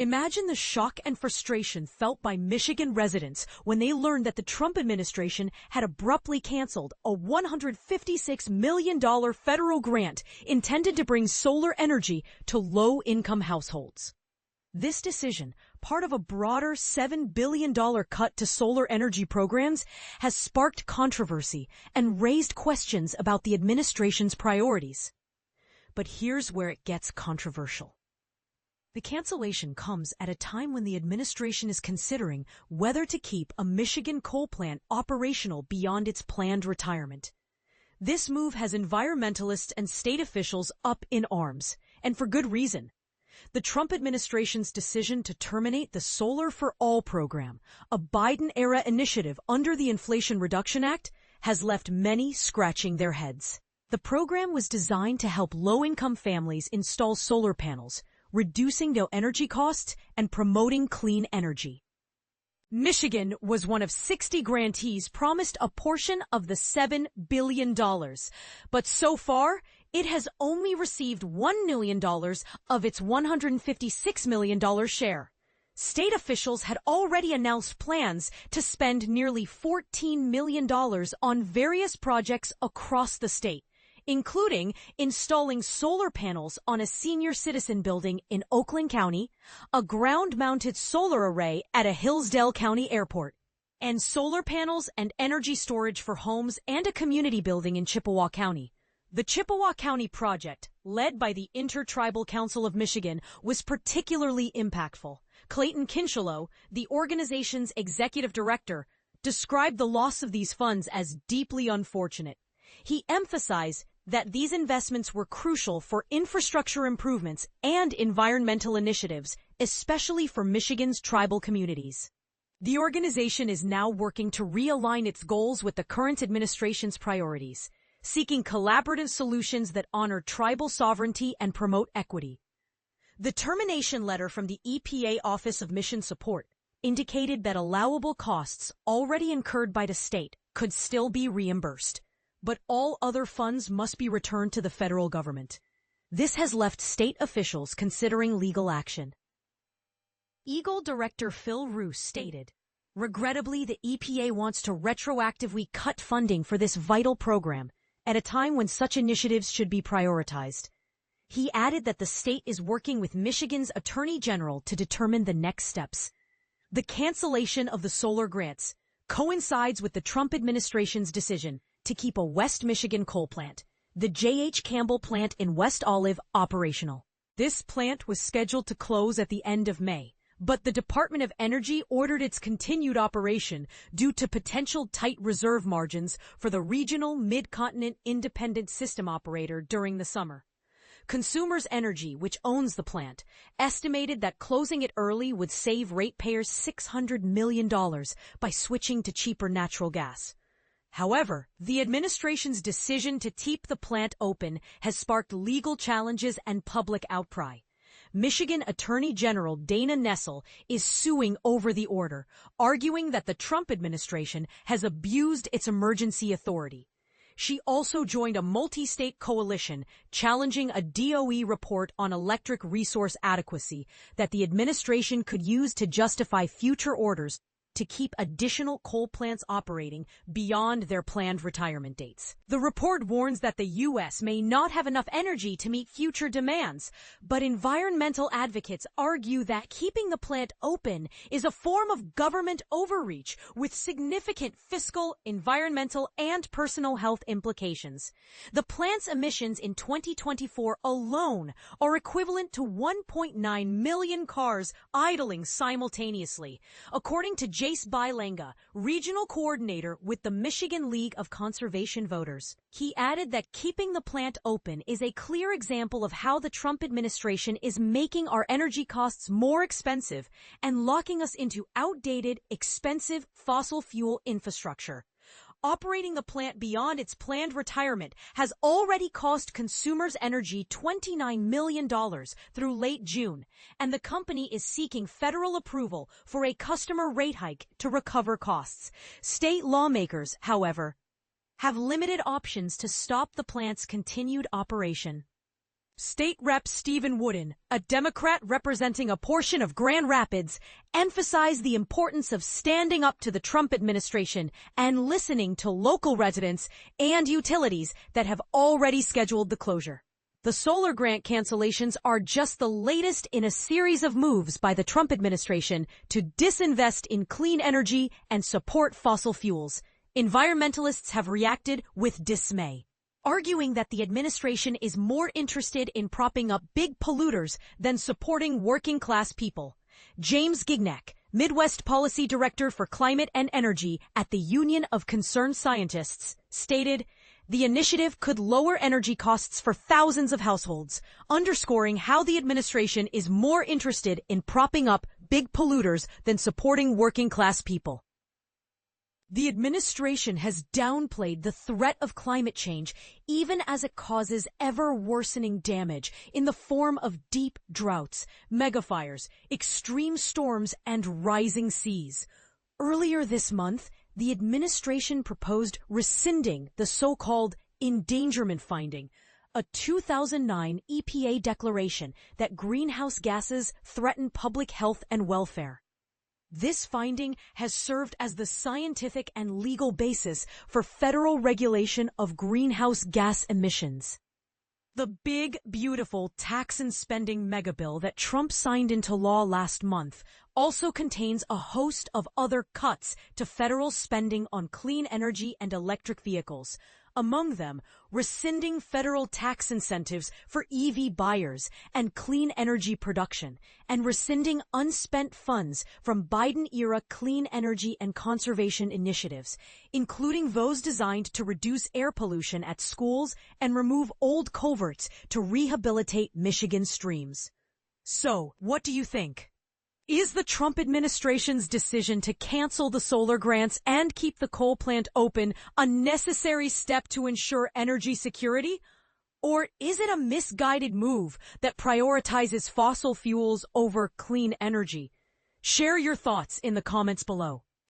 Imagine the shock and frustration felt by Michigan residents when they learned that the Trump administration had abruptly canceled a $156 million federal grant intended to bring solar energy to low-income households. This decision, part of a broader $7 billion cut to solar energy programs, has sparked controversy and raised questions about the administration's priorities. But here's where it gets controversial. The cancellation comes at a time when the administration is considering whether to keep a Michigan coal plant operational beyond its planned retirement. This move has environmentalists and state officials up in arms, and for good reason. The Trump administration's decision to terminate the Solar for All program, a Biden-era initiative under the Inflation Reduction Act, has left many scratching their heads. The program was designed to help low-income families install solar panels, reducing their energy costs and promoting clean energy. Michigan was one of 60 grantees promised a portion of the $7 billion, but so far, it has only received $1 million of its $156 million share. State officials had already announced plans to spend nearly $14 million on various projects across the state, including installing solar panels on a senior citizen building in Oakland County, a ground-mounted solar array at a Hillsdale County airport, and solar panels and energy storage for homes and a community building in Chippewa County. The Chippewa County project, led by the Intertribal Council of Michigan, was particularly impactful. Clayton Kinchelow, the organization's executive director, described the loss of these funds as deeply unfortunate. He emphasized that these investments were crucial for infrastructure improvements and environmental initiatives, especially for Michigan's tribal communities. The organization is now working to realign its goals with the current administration's priorities, seeking collaborative solutions that honor tribal sovereignty and promote equity. The termination letter from the EPA Office of Mission Support indicated that allowable costs already incurred by the state could still be reimbursed, but all other funds must be returned to the federal government. This has left state officials considering legal action. Eagle Director Phil Roos stated, "Regrettably, the EPA wants to retroactively cut funding for this vital program at a time when such initiatives should be prioritized." He added that the state is working with Michigan's Attorney General to determine the next steps. The cancellation of the solar grants coincides with the Trump administration's decision to keep a West Michigan coal plant, the J.H. Campbell plant in West Olive, operational. This plant was scheduled to close at the end of May, but the Department of Energy ordered its continued operation due to potential tight reserve margins for the regional Mid-Continent Independent System Operator during the summer. Consumers Energy, which owns the plant, estimated that closing it early would save ratepayers $600 million by switching to cheaper natural gas. However, the administration's decision to keep the plant open has sparked legal challenges and public outcry. Michigan Attorney General Dana Nessel is suing over the order, arguing that the Trump administration has abused its emergency authority. She also joined a multi-state coalition challenging a DOE report on electric resource adequacy that the administration could use to justify future orders to keep additional coal plants operating beyond their planned retirement dates. The report warns that the U.S. may not have enough energy to meet future demands, but environmental advocates argue that keeping the plant open is a form of government overreach with significant fiscal, environmental, and personal health implications. The plant's emissions in 2024 alone are equivalent to 1.9 million cars idling simultaneously, according to Jace Bilenga, regional coordinator with the Michigan League of Conservation Voters. He added that keeping the plant open is a clear example of how the Trump administration is making our energy costs more expensive and locking us into outdated, expensive fossil fuel infrastructure. Operating the plant beyond its planned retirement has already cost Consumers Energy $29 million through late June, and the company is seeking federal approval for a customer rate hike to recover costs. State lawmakers, however, have limited options to stop the plant's continued operation. State Rep Stephen Wooden, a Democrat representing a portion of Grand Rapids, emphasized the importance of standing up to the Trump administration and listening to local residents and utilities that have already scheduled the closure. The solar grant cancellations are just the latest in a series of moves by the Trump administration to disinvest in clean energy and support fossil fuels. Environmentalists have reacted with dismay, arguing that the administration is more interested in propping up big polluters than supporting working-class people. James Gignac, Midwest Policy Director for Climate and Energy at the Union of Concerned Scientists, stated, "The initiative could lower energy costs for thousands of households, underscoring how the administration is more interested in propping up big polluters than supporting working-class people." The administration has downplayed the threat of climate change even as it causes ever-worsening damage in the form of deep droughts, megafires, extreme storms, and rising seas. Earlier this month, the administration proposed rescinding the so-called endangerment finding, a 2009 EPA declaration that greenhouse gases threaten public health and welfare. This finding has served as the scientific and legal basis for federal regulation of greenhouse gas emissions. The big, beautiful tax and spending megabill that Trump signed into law last month also contains a host of other cuts to federal spending on clean energy and electric vehicles. Among them, rescinding federal tax incentives for EV buyers and clean energy production, and rescinding unspent funds from Biden-era clean energy and conservation initiatives, including those designed to reduce air pollution at schools and remove old culverts to rehabilitate Michigan streams. So, what do you think? Is the Trump administration's decision to cancel the solar grants and keep the coal plant open a necessary step to ensure energy security? Or is it a misguided move that prioritizes fossil fuels over clean energy? Share your thoughts in the comments below.